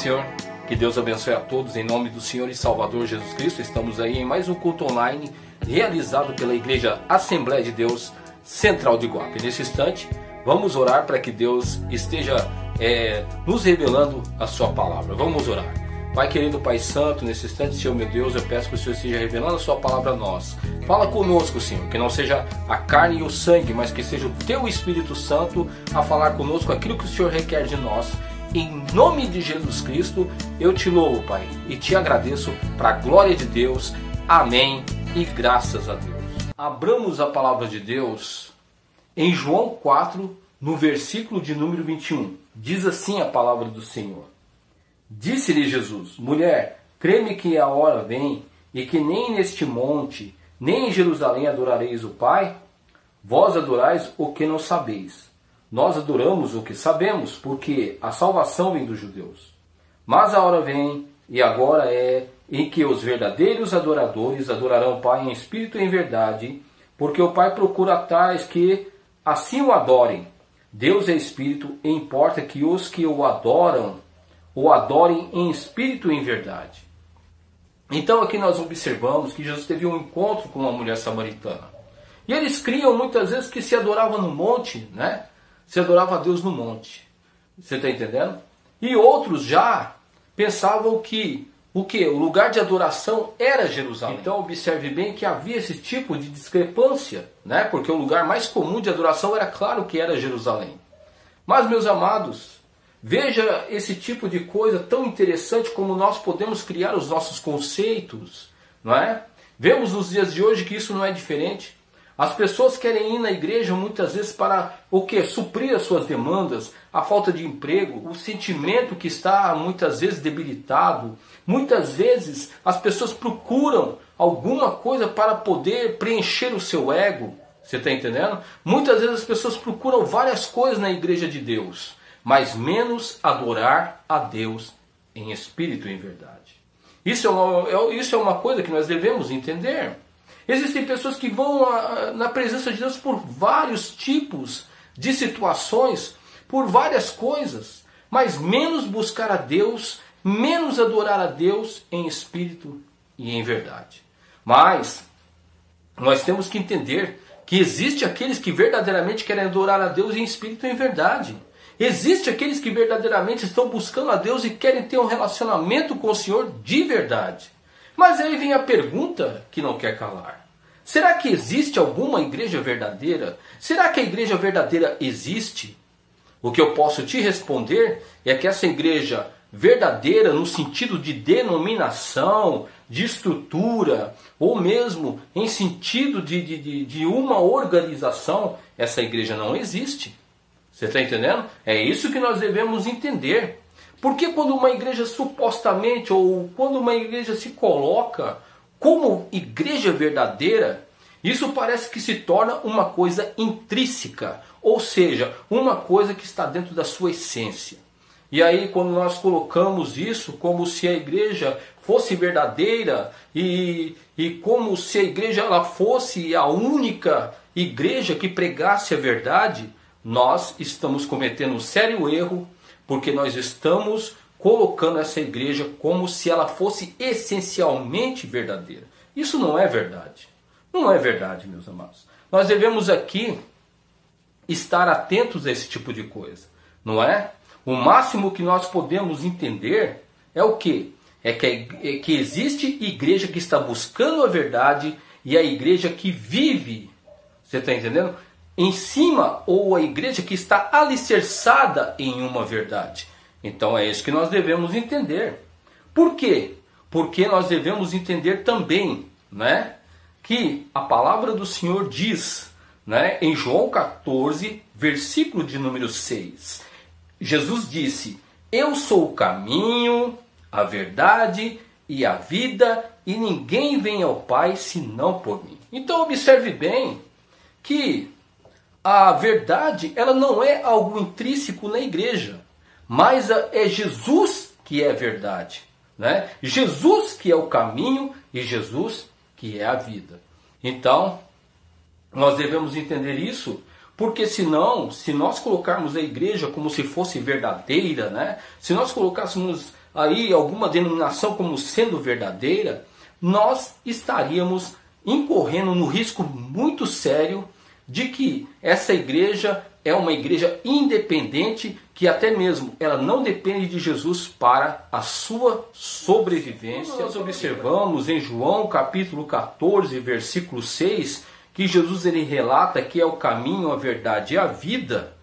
Senhor. Que Deus abençoe a todos em nome do Senhor e Salvador Jesus Cristo. Estamos aí em mais um culto online realizado pela Igreja Assembleia de Deus Central de Guape. Nesse instante, vamos orar para que Deus esteja nos revelando a sua palavra. Vamos orar. Pai querido, Pai Santo, nesse instante, Senhor meu Deus, eu peço que o Senhor esteja revelando a sua palavra a nós. Fala conosco, Senhor, que não seja a carne e o sangue, mas que seja o Teu Espírito Santo a falar conosco aquilo que o Senhor requer de nós. Em nome de Jesus Cristo, eu te louvo, Pai, e te agradeço para a glória de Deus. Amém e graças a Deus. Abramos a palavra de Deus em João 4, no versículo de número 21. Diz assim a palavra do Senhor. Disse-lhe Jesus: mulher, crê-me que a hora vem, e que nem neste monte, nem em Jerusalém adorareis o Pai? Vós adorais o que não sabeis. Nós adoramos o que sabemos, porque a salvação vem dos judeus. Mas a hora vem, e agora é, em que os verdadeiros adoradores adorarão o Pai em espírito e em verdade, porque o Pai procura tais que assim o adorem. Deus é espírito, e importa que os que o adorem em espírito e em verdade. Então aqui nós observamos que Jesus teve um encontro com uma mulher samaritana. E eles criam muitas vezes que se adorava no monte, né? Se adorava a Deus no monte. Você está entendendo? E outros já pensavam que o lugar de adoração era Jerusalém. Então observe bem que havia esse tipo de discrepância, né? Porque o lugar mais comum de adoração era claro que era Jerusalém. Mas, meus amados, veja esse tipo de coisa tão interessante como nós podemos criar os nossos conceitos, não é? Vemos nos dias de hoje que isso não é diferente. As pessoas querem ir na igreja muitas vezes para o quê? Suprir as suas demandas, a falta de emprego, o sentimento que está muitas vezes debilitado. Muitas vezes as pessoas procuram alguma coisa para poder preencher o seu ego. Você está entendendo? Muitas vezes as pessoas procuram várias coisas na igreja de Deus, mas menos adorar a Deus em espírito e em verdade. Isso é uma coisa que nós devemos entender. Existem pessoas que vão na presença de Deus por vários tipos de situações, por várias coisas, mas menos buscar a Deus, menos adorar a Deus em espírito e em verdade. Mas nós temos que entender que existe aqueles que verdadeiramente querem adorar a Deus em espírito e em verdade. Existe aqueles que verdadeiramente estão buscando a Deus e querem ter um relacionamento com o Senhor de verdade. Mas aí vem a pergunta que não quer calar. Será que existe alguma igreja verdadeira? Será que a igreja verdadeira existe? O que eu posso te responder é que essa igreja verdadeira, no sentido de denominação, de estrutura, ou mesmo em sentido de uma organização, essa igreja não existe. Você está entendendo? É isso que nós devemos entender. Porque quando uma igreja supostamente, ou quando uma igreja se coloca como igreja verdadeira, isso parece que se torna uma coisa intrínseca, ou seja, uma coisa que está dentro da sua essência. E aí quando nós colocamos isso como se a igreja fosse verdadeira e como se a igreja ela fosse a única igreja que pregasse a verdade, nós estamos cometendo um sério erro, porque nós estamos colocando essa igreja como se ela fosse essencialmente verdadeira. Isso não é verdade. Não é verdade, meus amados. Nós devemos aqui estar atentos a esse tipo de coisa, não é? O máximo que nós podemos entender é o quê? É que existe igreja que está buscando a verdade e a igreja que vive, você está entendendo? Em cima, ou a igreja que está alicerçada em uma verdade. Então é isso que nós devemos entender. Por quê? Porque nós devemos entender também, né, que a palavra do Senhor diz, né, em João 14, versículo de número 6. Jesus disse: eu sou o caminho, a verdade e a vida, e ninguém vem ao Pai senão por mim. Então observe bem que a verdade ela não é algo intrínseco na igreja, mas é Jesus que é a verdade, né? Jesus que é o caminho e Jesus que é a vida. Então, nós devemos entender isso, porque senão, se nós colocarmos a igreja como se fosse verdadeira, né? Se nós colocássemos aí alguma denominação como sendo verdadeira, nós estaríamos incorrendo no risco muito sério de que essa igreja é uma igreja independente, que até mesmo ela não depende de Jesus para a sua sobrevivência. Nós observamos em João capítulo 14, versículo 6, que Jesus ele relata que é o caminho, a verdade e a vida.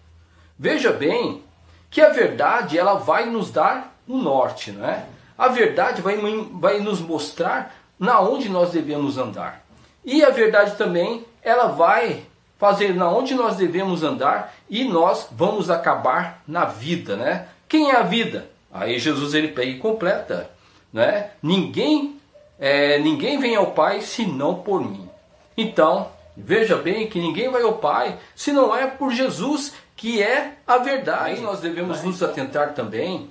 Veja bem que a verdade ela vai nos dar um norte, não é? A verdade vai nos mostrar na onde nós devemos andar. E a verdade também ela vai fazer na onde nós devemos andar e nós vamos acabar na vida, né? Quem é a vida? Aí Jesus ele pega e completa, né? Ninguém vem ao Pai senão por mim. Então, veja bem que ninguém vai ao Pai se não é por Jesus, que é a verdade. Aí nós devemos nos atentar também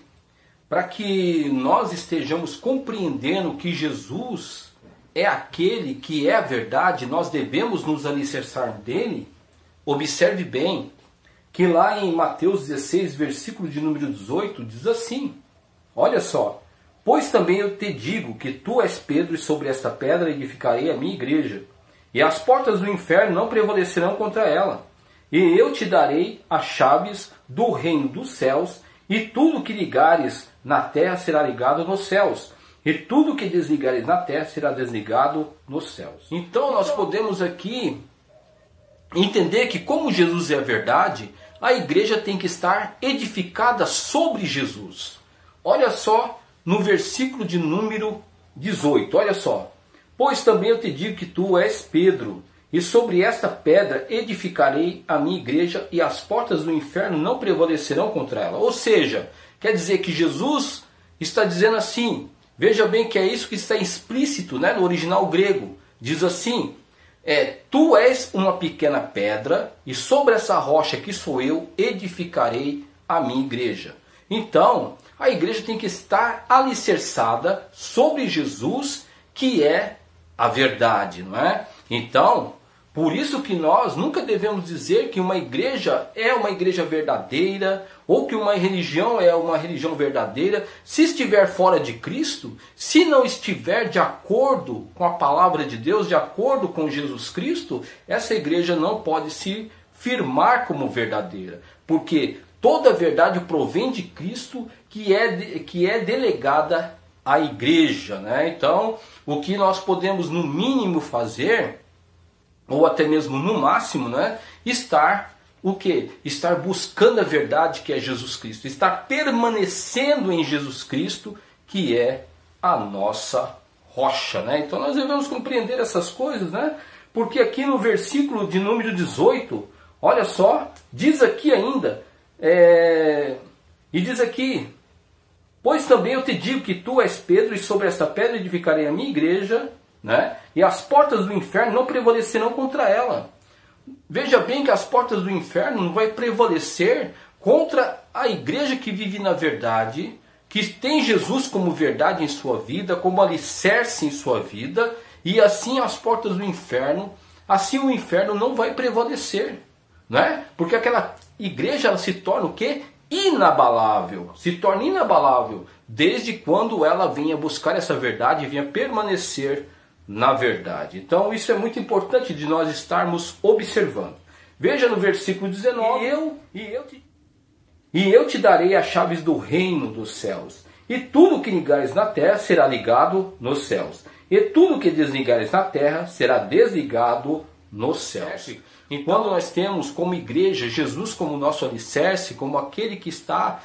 para que nós estejamos compreendendo que Jesus é aquele que é a verdade, nós devemos nos alicerçar dele. Observe bem que lá em Mateus 16, versículo de número 18, diz assim, olha só, pois também eu te digo que tu és Pedro e sobre esta pedra edificarei a minha igreja, e as portas do inferno não prevalecerão contra ela, e eu te darei as chaves do reino dos céus, e tudo que ligares na terra será ligado nos céus, e tudo que desligares na terra será desligado nos céus. Então nós podemos aqui entender que como Jesus é a verdade, a igreja tem que estar edificada sobre Jesus. Olha só no versículo de número 18, olha só. Pois também eu te digo que tu és Pedro, e sobre esta pedra edificarei a minha igreja, e as portas do inferno não prevalecerão contra ela. Ou seja, quer dizer que Jesus está dizendo assim, veja bem que é isso que está explícito, né, no original grego. Diz assim, tu és uma pequena pedra, e sobre essa rocha que sou eu, edificarei a minha igreja. Então, a igreja tem que estar alicerçada sobre Jesus, que é a verdade, não é? Então, por isso que nós nunca devemos dizer que uma igreja é uma igreja verdadeira, ou que uma religião é uma religião verdadeira, se estiver fora de Cristo, se não estiver de acordo com a palavra de Deus, de acordo com Jesus Cristo, essa igreja não pode se firmar como verdadeira, porque toda a verdade provém de Cristo, que é delegada à igreja, né? Então, o que nós podemos no mínimo fazer, ou até mesmo no máximo, né, estar o quê? Estar buscando a verdade, que é Jesus Cristo, estar permanecendo em Jesus Cristo, que é a nossa rocha, né? Então nós devemos compreender essas coisas, né? Porque aqui no versículo de número 18, olha só, diz aqui ainda, e diz aqui, pois também eu te digo que tu és Pedro, e sobre esta pedra edificarei a minha igreja, né? E as portas do inferno não prevalecerão contra ela. Veja bem que as portas do inferno não vai prevalecer contra a igreja que vive na verdade, que tem Jesus como verdade em sua vida, como alicerce em sua vida, e assim as portas do inferno, assim o inferno não vai prevalecer, né? Porque aquela igreja ela se torna o quê? Inabalável, se torna inabalável, desde quando ela venha buscar essa verdade e venha permanecer na verdade. Então isso é muito importante de nós estarmos observando. Veja no versículo 19, e eu te darei as chaves do reino dos céus, e tudo que ligares na terra será ligado nos céus, e tudo que desligares na terra será desligado nos céus. Enquanto nós temos como igreja Jesus como nosso alicerce, como aquele que está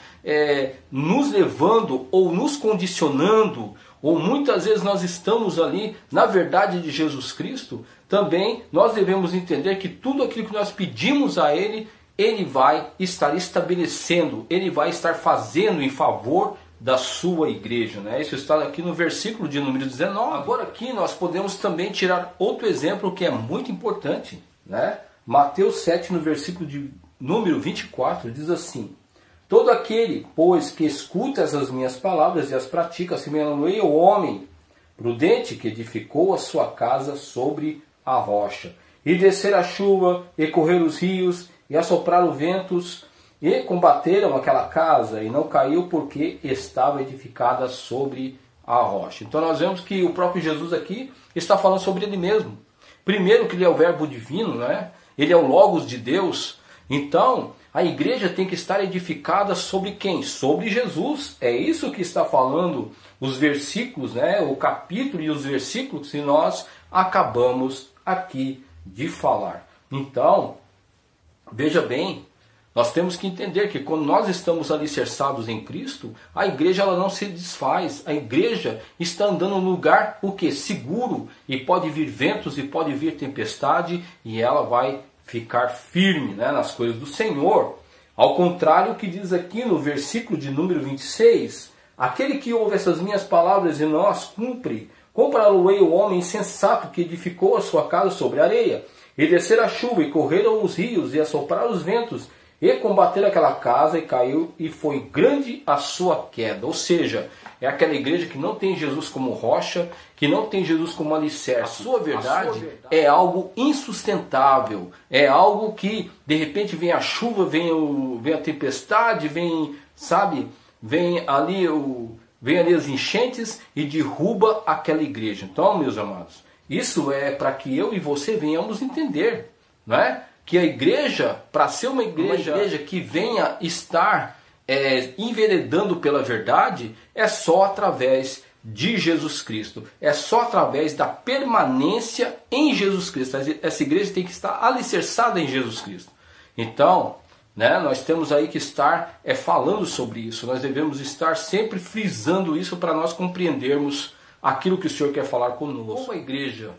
nos levando ou nos condicionando, ou muitas vezes nós estamos ali na verdade de Jesus Cristo, também nós devemos entender que tudo aquilo que nós pedimos a Ele, Ele vai estar estabelecendo, Ele vai estar fazendo em favor da sua igreja, né? Isso está aqui no versículo de número 19. Agora aqui nós podemos também tirar outro exemplo que é muito importante, né? Mateus 7, no versículo de número 24, diz assim, todo aquele, pois, que escuta essas minhas palavras e as pratica, assemelhando-ei ao homem prudente que edificou a sua casa sobre a rocha. E descer a chuva, e correr os rios, e assoprar os ventos, e combateram aquela casa, e não caiu porque estava edificada sobre a rocha. Então nós vemos que o próprio Jesus aqui está falando sobre ele mesmo. Primeiro que ele é o verbo divino, né? Ele é o Logos de Deus. Então a igreja tem que estar edificada sobre quem? Sobre Jesus. É isso que está falando os versículos, né? O capítulo e os versículos que nós acabamos aqui de falar. Então, veja bem, nós temos que entender que quando nós estamos alicerçados em Cristo, a igreja ela não se desfaz. A igreja está andando no lugar o que? Seguro. E pode vir ventos e pode vir tempestade e ela vai ficar firme, né, nas coisas do Senhor. Ao contrário que diz aqui no versículo de número 26, aquele que ouve essas minhas palavras e não as cumpre, compará-lo-ei o homem insensato que edificou a sua casa sobre a areia, e descer a chuva, e correram os rios, e assopraram os ventos, e combateram aquela casa, e caiu, e foi grande a sua queda. Ou seja, é aquela igreja que não tem Jesus como rocha, que não tem Jesus como alicerce. A sua verdade é algo insustentável, é algo que, de repente, vem a chuva, vem a tempestade, vem ali as enchentes e derruba aquela igreja. Então, meus amados, isso é para que eu e você venhamos entender, não é? Que a igreja, para ser uma igreja que venha estar enveredando pela verdade, é só através de Jesus Cristo. É só através da permanência em Jesus Cristo. Essa igreja tem que estar alicerçada em Jesus Cristo. Então, né, nós temos aí que estar falando sobre isso. Nós devemos estar sempre frisando isso para nós compreendermos aquilo que o Senhor quer falar conosco. Como a igreja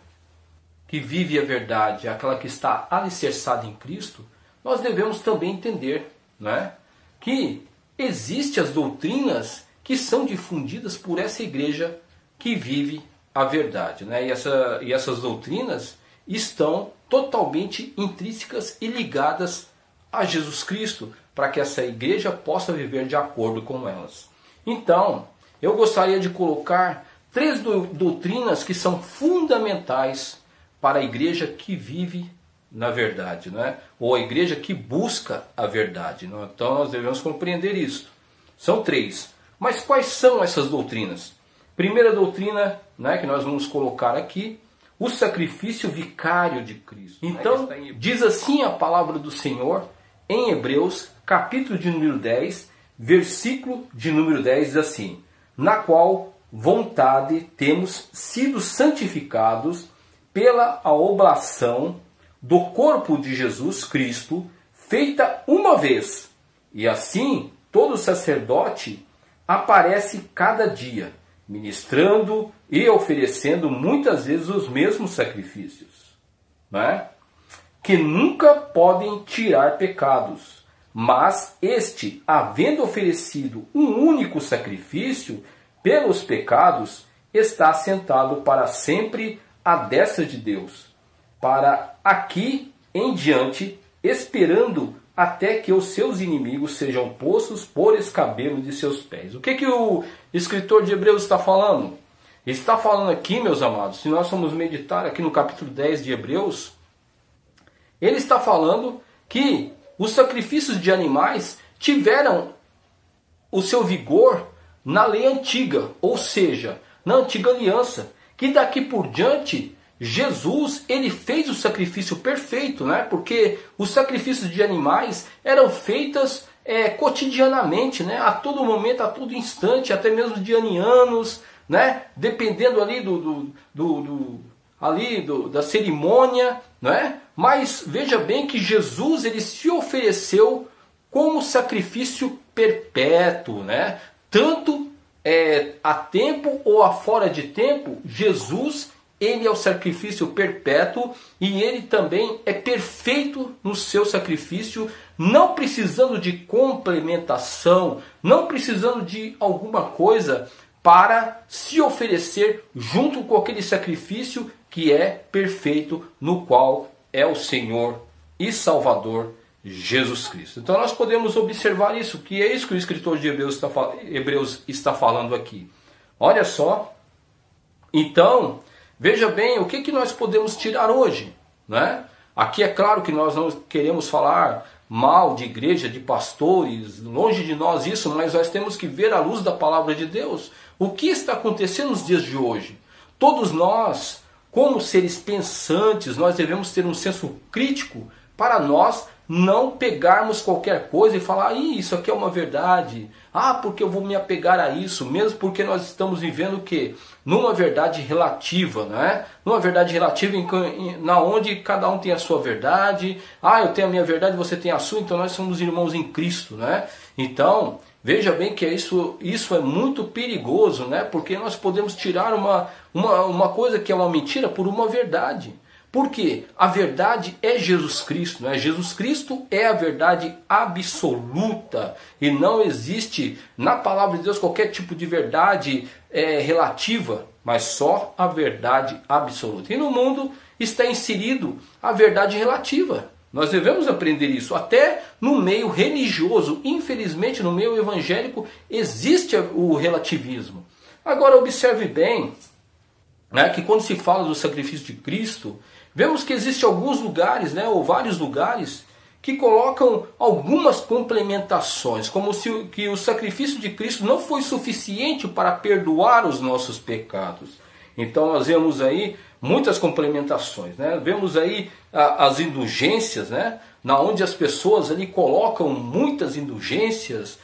que vive a verdade, aquela que está alicerçada em Cristo, nós devemos também entender, né, que existem as doutrinas que são difundidas por essa igreja que vive a verdade, né? E essas doutrinas estão totalmente intrínsecas e ligadas a Jesus Cristo, para que essa igreja possa viver de acordo com elas. Então, eu gostaria de colocar 3 doutrinas que são fundamentais para a igreja que vive na verdade, né? Ou a igreja que busca a verdade. Né? Então nós devemos compreender isso. São 3. Mas quais são essas doutrinas? Primeira doutrina, né, que nós vamos colocar aqui, o sacrifício vicário de Cristo. Então, diz assim a palavra do Senhor em Hebreus, capítulo de número 10, versículo de número 10, diz assim: na qual vontade temos sido santificados pela a oblação do corpo de Jesus Cristo, feita uma vez, e assim todo sacerdote aparece cada dia, ministrando e oferecendo muitas vezes os mesmos sacrifícios, né? Que nunca podem tirar pecados, mas este, havendo oferecido um único sacrifício pelos pecados, está sentado para sempre à destra de Deus, para aqui em diante, esperando até que os seus inimigos sejam postos por escabelo de seus pés. O que o escritor de Hebreus está falando? Ele está falando aqui, meus amados, se nós formos meditar aqui no capítulo 10 de Hebreus, ele está falando que os sacrifícios de animais tiveram o seu vigor na lei antiga, ou seja, na antiga aliança, que daqui por diante Jesus, ele fez o sacrifício perfeito, né? Porque os sacrifícios de animais eram feitos cotidianamente, né? A todo momento, a todo instante, até mesmo dianianos, né? Dependendo ali da cerimônia, né? Mas veja bem que Jesus, ele se ofereceu como sacrifício perpétuo, né? Tanto a tempo ou a fora de tempo, Jesus, ele é o sacrifício perpétuo e ele também é perfeito no seu sacrifício, não precisando de complementação, não precisando de alguma coisa para se oferecer junto com aquele sacrifício que é perfeito, no qual é o Senhor e Salvador Jesus Cristo. Então nós podemos observar isso, que é isso que o escritor de Hebreus está falando aqui. Olha só, então, veja bem, o que nós podemos tirar hoje, né? Aqui é claro que nós não queremos falar mal de igreja, de pastores, longe de nós isso, mas nós temos que ver à luz da palavra de Deus o que está acontecendo nos dias de hoje. Todos nós, como seres pensantes, nós devemos ter um senso crítico para nós não pegarmos qualquer coisa e falar, isso aqui é uma verdade, porque eu vou me apegar a isso, mesmo porque nós estamos vivendo o quê? Numa verdade relativa, né? Numa verdade relativa na onde cada um tem a sua verdade, eu tenho a minha verdade, você tem a sua, então nós somos irmãos em Cristo, né? Então, veja bem que isso é muito perigoso, né? Porque nós podemos tirar uma coisa que é uma mentira por uma verdade. Porque a verdade é Jesus Cristo, né? Jesus Cristo é a verdade absoluta e não existe na palavra de Deus qualquer tipo de verdade relativa, mas só a verdade absoluta. E no mundo está inserido a verdade relativa. Nós devemos aprender isso. Até no meio religioso, infelizmente no meio evangélico, existe o relativismo. Agora observe bem, né, que quando se fala do sacrifício de Cristo, vemos que existem alguns lugares, né, ou vários lugares, que colocam algumas complementações, como se que o sacrifício de Cristo não foi suficiente para perdoar os nossos pecados. Então nós vemos aí muitas complementações, né? Vemos aí as indulgências, né? Na onde as pessoas ali colocam muitas indulgências.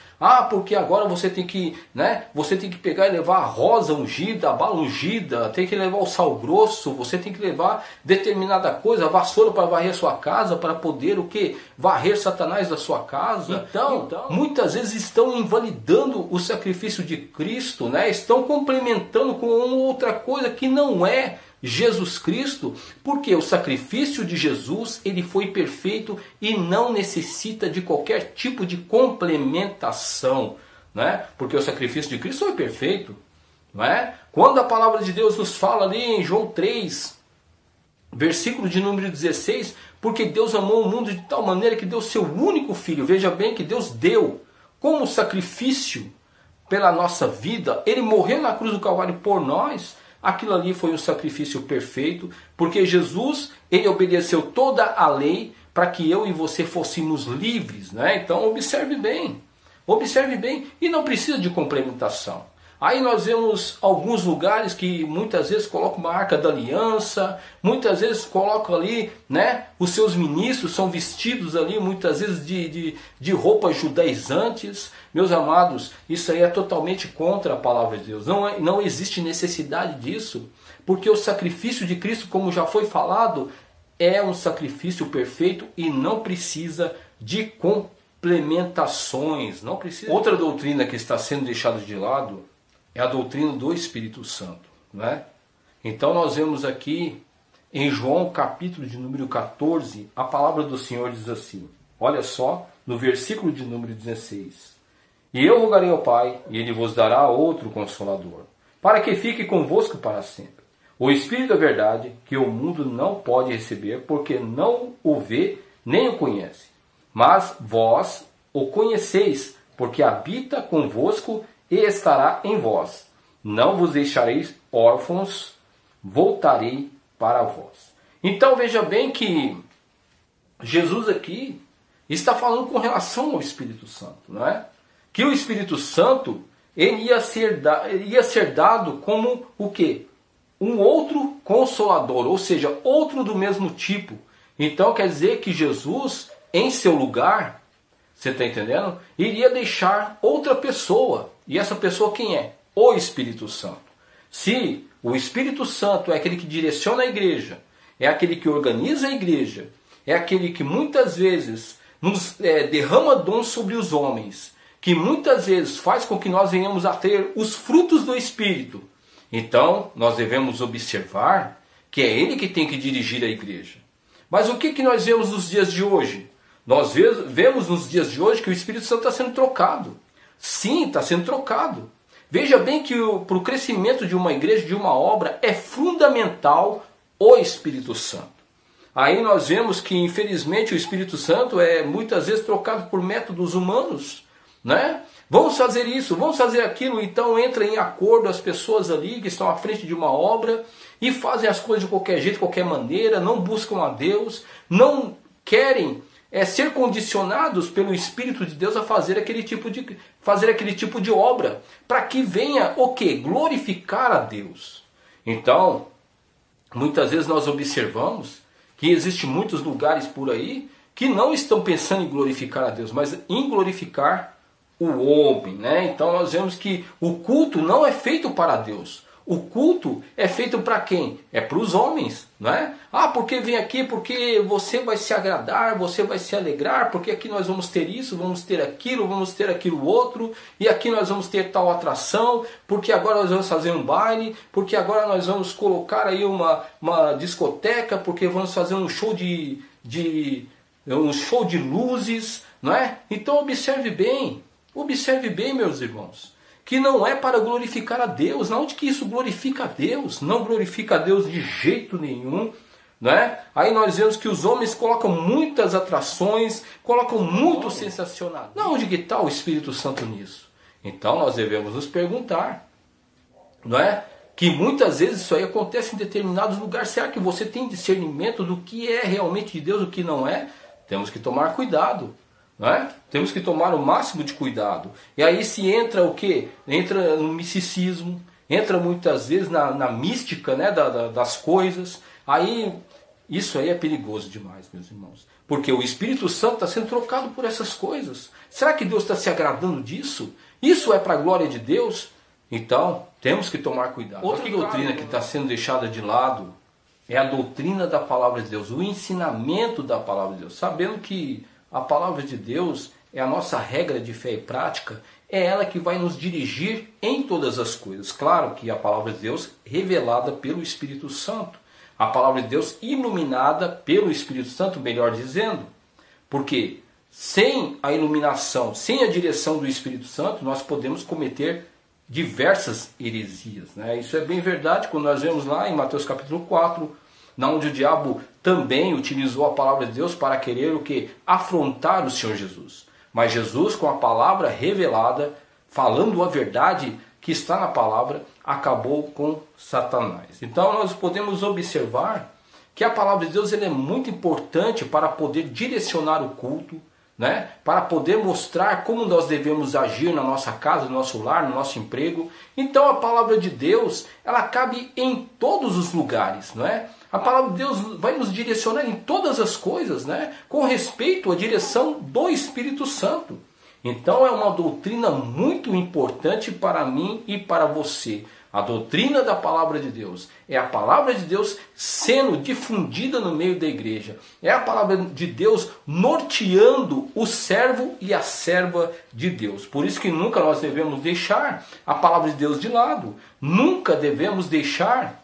Porque agora você tem que, né? Você tem que pegar e levar a rosa ungida, a bala ungida, tem que levar o sal grosso, você tem que levar determinada coisa, a vassoura para varrer a sua casa, para poder o quê? Varrer Satanás da sua casa. Então, muitas vezes estão invalidando o sacrifício de Cristo, né? Estão complementando com outra coisa que não é Jesus Cristo, porque o sacrifício de Jesus ele foi perfeito e não necessita de qualquer tipo de complementação, né? Porque o sacrifício de Cristo foi perfeito, não é? Quando a palavra de Deus nos fala ali em João 3, versículo de número 16, porque Deus amou o mundo de tal maneira que deu seu único filho. Veja bem que Deus deu como sacrifício pela nossa vida, ele morreu na cruz do Calvário por nós. Aquilo ali foi um sacrifício perfeito, porque Jesus, ele obedeceu toda a lei para que eu e você fôssemos livres, né? Então observe bem, e não precisa de complementação. Aí nós vemos alguns lugares que muitas vezes colocam uma arca da aliança, muitas vezes colocam ali, né? Os seus ministros são vestidos ali muitas vezes de roupas judaizantes. Meus amados, isso aí é totalmente contra a palavra de Deus. Não existe necessidade disso, porque o sacrifício de Cristo, como já foi falado, é um sacrifício perfeito e não precisa de complementações. Não precisa. Outra doutrina que está sendo deixada de lado é a doutrina do Espírito Santo, né? Então nós vemos aqui em João capítulo de número 14, a palavra do Senhor diz assim, olha só, no versículo de número 16. E eu rogarei ao Pai, e Ele vos dará outro Consolador, para que fique convosco para sempre. O Espírito da verdade, que o mundo não pode receber, porque não o vê, nem o conhece. Mas vós o conheceis, porque habita convosco e estará em vós. Não vos deixareis órfãos, voltarei para vós. Então veja bem que Jesus aqui está falando com relação ao Espírito Santo, não é? Que o Espírito Santo ele ia ser dado como o quê? Um outro consolador, ou seja, outro do mesmo tipo. Então quer dizer que Jesus, em seu lugar, você está entendendo? Iria deixar outra pessoa. E essa pessoa quem é? O Espírito Santo. Se o Espírito Santo é aquele que direciona a igreja, é aquele que organiza a igreja, é aquele que muitas vezes nos derrama dons sobre os homens, que muitas vezes faz com que nós venhamos a ter os frutos do Espírito, então nós devemos observar que é Ele que tem que dirigir a igreja. Mas o que nós vemos nos dias de hoje? Nós vemos nos dias de hoje que o Espírito Santo está sendo trocado. Sim, está sendo trocado. Veja bem que para o crescimento de uma igreja, de uma obra, é fundamental o Espírito Santo. Aí nós vemos que infelizmente o Espírito Santo é muitas vezes trocado por métodos humanos, né? Vamos fazer isso, vamos fazer aquilo, então entra em acordo as pessoas ali que estão à frente de uma obra e fazem as coisas de qualquer jeito, de qualquer maneira, não buscam a Deus, não querem ser condicionados pelo Espírito de Deus a fazer aquele tipo de obra, para que venha o quê? Glorificar a Deus. Então, muitas vezes nós observamos que existem muitos lugares por aí que não estão pensando em glorificar a Deus, mas em glorificar o homem, né? Então nós vemos que o culto não é feito para Deus. O culto é feito para quem? É para os homens, não é? Ah, porque vem aqui, porque você vai se agradar, você vai se alegrar, porque aqui nós vamos ter isso, vamos ter aquilo outro, e aqui nós vamos ter tal atração, porque agora nós vamos fazer um baile, porque agora nós vamos colocar aí uma discoteca, porque vamos fazer um show de luzes, não é? Então observe bem, meus irmãos, que não é para glorificar a Deus. Onde que isso glorifica a Deus? Não glorifica a Deus de jeito nenhum, né? Aí nós vemos que os homens colocam muitas atrações, colocam muito sensacionalismo. Onde que está o Espírito Santo nisso? Então nós devemos nos perguntar, não é? Que muitas vezes isso aí acontece em determinados lugares. Será que você tem discernimento do que é realmente de Deus e o que não é? Temos que tomar cuidado. Não é? Temos que tomar o máximo de cuidado. E aí se entra o quê? Entra no misticismo, entra muitas vezes na mística, né, das coisas. Aí isso aí é perigoso demais, meus irmãos. Porque o Espírito Santo está sendo trocado por essas coisas. Será que Deus está se agradando disso? Isso é para a glória de Deus? Então temos que tomar cuidado. Outra doutrina que está sendo deixada de lado é a doutrina da palavra de Deus, o ensinamento da palavra de Deus. Sabendo que a palavra de Deus é a nossa regra de fé e prática, é ela que vai nos dirigir em todas as coisas. Claro que a palavra de Deus revelada pelo Espírito Santo, a palavra de Deus iluminada pelo Espírito Santo, melhor dizendo, porque sem a iluminação, sem a direção do Espírito Santo, nós podemos cometer diversas heresias, né? Isso é bem verdade quando nós vemos lá em Mateus capítulo 4, onde o diabo também utilizou a palavra de Deus para querer o quê? Afrontar o Senhor Jesus. Mas Jesus, com a palavra revelada, falando a verdade que está na palavra, acabou com Satanás. Então nós podemos observar que a palavra de Deus é muito importante para poder direcionar o culto, né? Para poder mostrar como nós devemos agir na nossa casa, no nosso lar, no nosso emprego. Então a palavra de Deus, ela cabe em todos os lugares, não é? A palavra de Deus vai nos direcionar em todas as coisas, né? Com respeito à direção do Espírito Santo. Então é uma doutrina muito importante para mim e para você. A doutrina da palavra de Deus é a palavra de Deus sendo difundida no meio da igreja. É a palavra de Deus norteando o servo e a serva de Deus. Por isso que nunca nós devemos deixar a palavra de Deus de lado. Nunca devemos deixar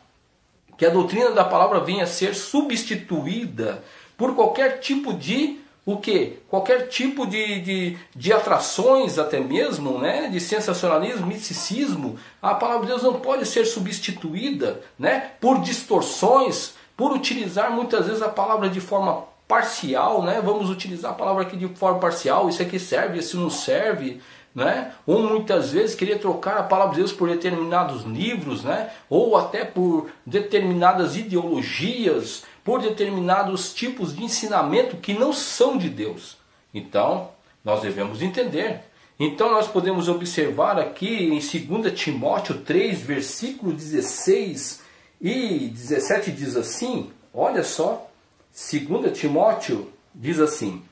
que a doutrina da palavra venha a ser substituída por qualquer tipo de o quê? Qualquer tipo de atrações, até mesmo, né? De sensacionalismo, misticismo. A palavra de Deus não pode ser substituída, né? Por distorções, por utilizar muitas vezes a palavra de forma parcial, né? Vamos utilizar a palavra aqui de forma parcial, isso aqui serve, isso não serve, né? Ou muitas vezes querer trocar a palavra de Deus por determinados livros, né? Ou até por determinadas ideologias, por determinados tipos de ensinamento que não são de Deus. Então, nós devemos entender. Então, nós podemos observar aqui em 2 Timóteo 3, versículo 16 e 17 diz assim, olha só, 2 Timóteo diz assim: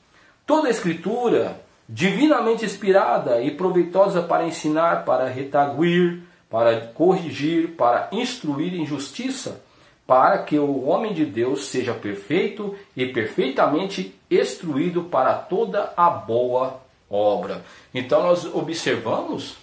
toda a escritura divinamente inspirada e proveitosa para ensinar, para redarguir, para corrigir, para instruir em justiça, para que o homem de Deus seja perfeito e perfeitamente instruído para toda a boa obra. Então nós observamos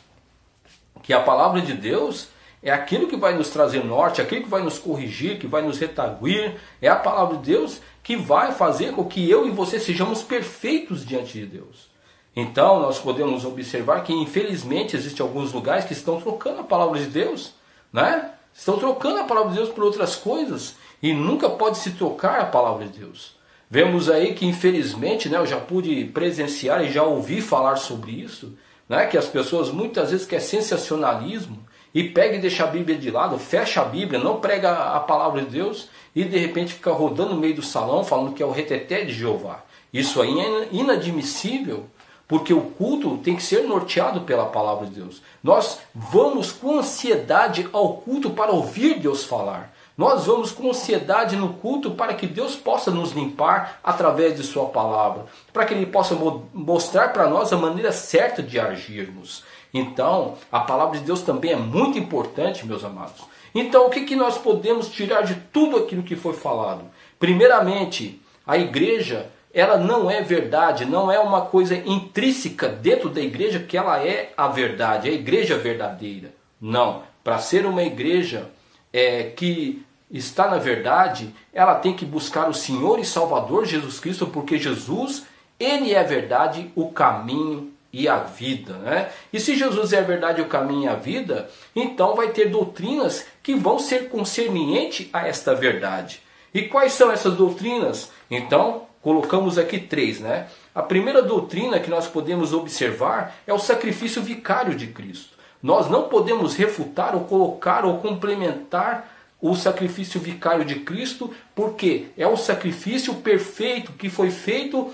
que a palavra de Deus é aquilo que vai nos trazer norte, aquilo que vai nos corrigir, que vai nos redarguir. É a palavra de Deus que vai fazer com que eu e você sejamos perfeitos diante de Deus. Então nós podemos observar que infelizmente existem alguns lugares que estão trocando a palavra de Deus, né? Estão trocando a palavra de Deus por outras coisas e nunca pode se trocar a palavra de Deus. Vemos aí que infelizmente, né, eu já pude presenciar e já ouvi falar sobre isso, né, que as pessoas muitas vezes querem sensacionalismo e pega e deixa a Bíblia de lado, fecha a Bíblia, não prega a palavra de Deus e de repente fica rodando no meio do salão falando que é o reteté de Jeová. Isso aí é inadmissível, porque o culto tem que ser norteado pela palavra de Deus. Nós vamos com ansiedade ao culto para ouvir Deus falar. Nós vamos com ansiedade no culto para que Deus possa nos limpar através de sua palavra, para que Ele possa mostrar para nós a maneira certa de agirmos. Então, a palavra de Deus também é muito importante, meus amados. Então, o que nós podemos tirar de tudo aquilo que foi falado? Primeiramente, a igreja, ela não é verdade, não é uma coisa intrínseca dentro da igreja que ela é a verdade, a igreja verdadeira. Não, para ser uma igreja que está na verdade, ela tem que buscar o Senhor e Salvador Jesus Cristo, porque Jesus, Ele é a verdade, o caminho e a vida, né? E se Jesus é a verdade, o caminho e a vida, então vai ter doutrinas que vão ser concernientes a esta verdade. E quais são essas doutrinas? Então, colocamos aqui 3, né? A primeira doutrina que nós podemos observar é o sacrifício vicário de Cristo. Nós não podemos refutar ou colocar ou complementar o sacrifício vicário de Cristo, porque é um sacrifício perfeito que foi feito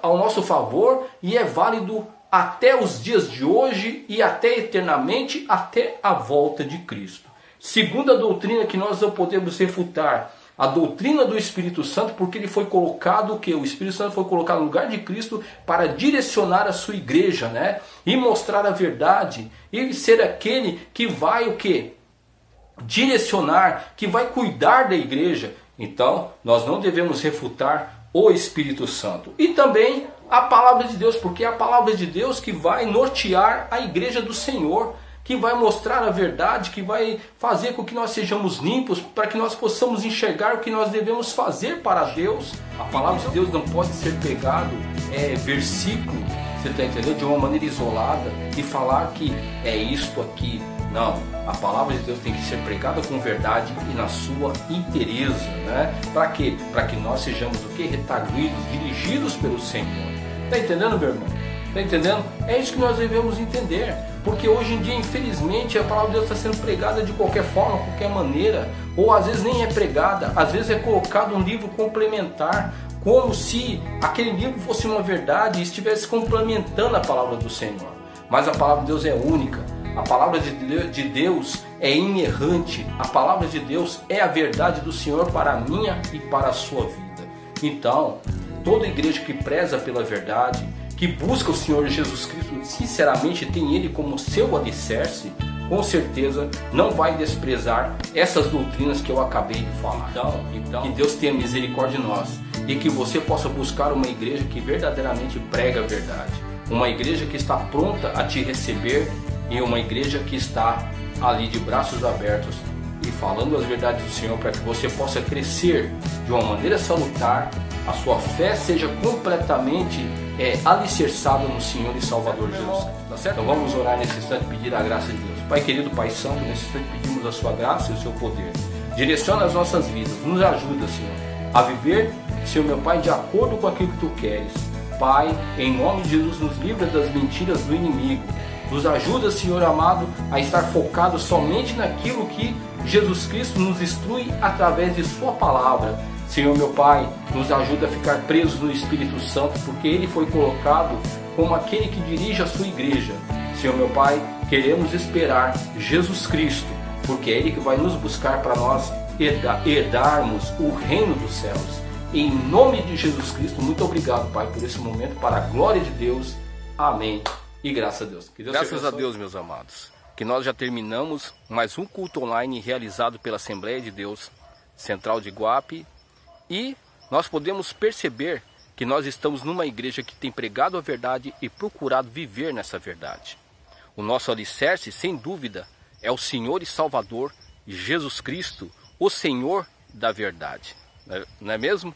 ao nosso favor e é válido até os dias de hoje e até eternamente, até a volta de Cristo. Segunda doutrina que nós não podemos refutar, a doutrina do Espírito Santo, porque ele foi colocado, o Espírito Santo foi colocado no lugar de Cristo para direcionar a sua igreja, né? E mostrar a verdade, e ser aquele que vai direcionar, que vai cuidar da igreja. Então, nós não devemos refutar o Espírito Santo. E também a palavra de Deus, porque é a palavra de Deus que vai nortear a igreja do Senhor, que vai mostrar a verdade, que vai fazer com que nós sejamos limpos, para que nós possamos enxergar o que nós devemos fazer para Deus. A palavra de Deus não pode ser pegado, versículo, você está entendendo, de uma maneira isolada e falar que é isto aqui. Não, a palavra de Deus tem que ser pregada com verdade e na sua inteireza, né? Para quê? Para que nós sejamos retaguidos, dirigidos pelo Senhor. Está entendendo, meu irmão? Está entendendo? É isso que nós devemos entender. Porque hoje em dia, infelizmente, a palavra de Deus está sendo pregada de qualquer forma, de qualquer maneira. Ou às vezes nem é pregada, às vezes é colocado um livro complementar, como se aquele livro fosse uma verdade e estivesse complementando a palavra do Senhor. Mas a palavra de Deus é única. A palavra de Deus é inerrante. A palavra de Deus é a verdade do Senhor para a minha e para a sua vida. Então, toda igreja que preza pela verdade, que busca o Senhor Jesus Cristo, sinceramente tem Ele como seu alicerce, com certeza não vai desprezar essas doutrinas que eu acabei de falar. Então, que Deus tenha misericórdia de nós e que você possa buscar uma igreja que verdadeiramente prega a verdade. Uma igreja que está pronta a te receber e uma igreja que está ali de braços abertos e falando as verdades do Senhor, para que você possa crescer de uma maneira salutar, a sua fé seja completamente alicerçada no Senhor e Salvador Jesus. Tá certo? Então vamos orar nesse instante e pedir a graça de Deus. Pai querido, Pai santo, nesse instante pedimos a sua graça e o seu poder. Direciona as nossas vidas, nos ajuda, Senhor, a viver, Senhor meu Pai, de acordo com aquilo que Tu queres. Pai, em nome de Jesus, nos livra das mentiras do inimigo. Nos ajuda, Senhor amado, a estar focado somente naquilo que Jesus Cristo nos instrui através de Sua palavra. Senhor meu Pai, nos ajuda a ficar presos no Espírito Santo, porque Ele foi colocado como aquele que dirige a Sua igreja. Senhor meu Pai, queremos esperar Jesus Cristo, porque é Ele que vai nos buscar para nós herdarmos o reino dos céus. Em nome de Jesus Cristo, muito obrigado, Pai, por esse momento, para a glória de Deus. Amém. E graças a Deus. Que Deus graças a Deus, meus amados, que nós já terminamos mais um culto online realizado pela Assembleia de Deus Central de Iguape, e nós podemos perceber que nós estamos numa igreja que tem pregado a verdade e procurado viver nessa verdade. O nosso alicerce, sem dúvida, é o Senhor e Salvador Jesus Cristo, o Senhor da verdade. Não é mesmo?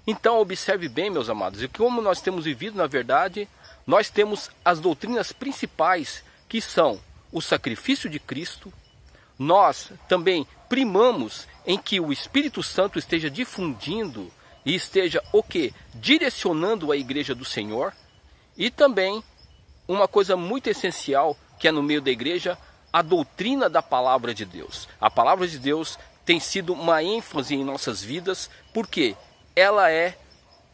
Então observe bem, meus amados, e como nós temos vivido na verdade, nós temos as doutrinas principais, que são o sacrifício de Cristo. Nós também primamos em que o Espírito Santo esteja difundindo e esteja direcionando a igreja do Senhor. E também uma coisa muito essencial, que é no meio da igreja, a doutrina da palavra de Deus. A palavra de Deus tem sido uma ênfase em nossas vidas, porque ela é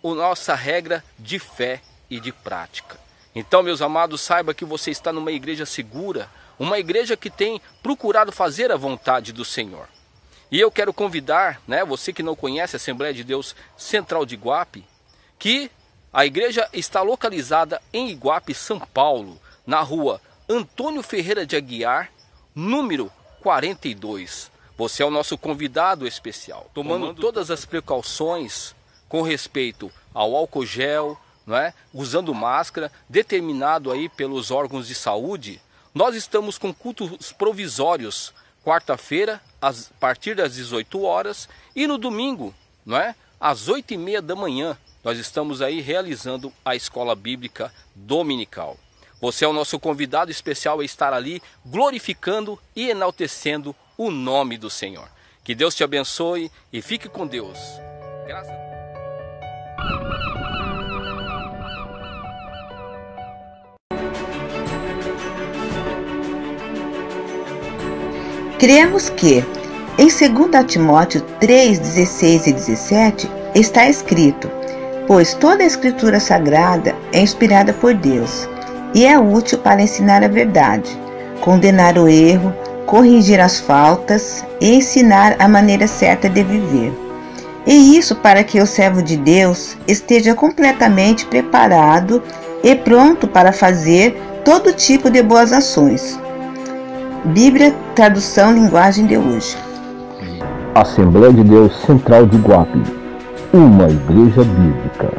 a nossa regra de fé e de prática. Então, meus amados, saiba que você está numa igreja segura, uma igreja que tem procurado fazer a vontade do Senhor. E eu quero convidar, você que não conhece a Assembleia de Deus Central de Iguape, que a igreja está localizada em Iguape, São Paulo, na rua Antônio Ferreira de Aguiar, número 42. Você é o nosso convidado especial, tomando todas as precauções com respeito ao álcool gel, usando máscara, determinado aí pelos órgãos de saúde. Nós estamos com cultos provisórios, quarta-feira, a partir das 18 horas, e no domingo, às 8h30 da manhã, nós estamos aí realizando a escola bíblica dominical. Você é o nosso convidado especial a estar ali glorificando e enaltecendo o nome do Senhor. Que Deus te abençoe e fique com Deus. Graças a Deus. Cremos que, em 2 Timóteo 3, 16 e 17, está escrito: pois toda a Escritura Sagrada é inspirada por Deus e é útil para ensinar a verdade, condenar o erro, corrigir as faltas e ensinar a maneira certa de viver. E isso para que o servo de Deus esteja completamente preparado e pronto para fazer todo tipo de boas ações. Bíblia, tradução, linguagem de hoje. Assembleia de Deus Central de Iguape, uma igreja bíblica.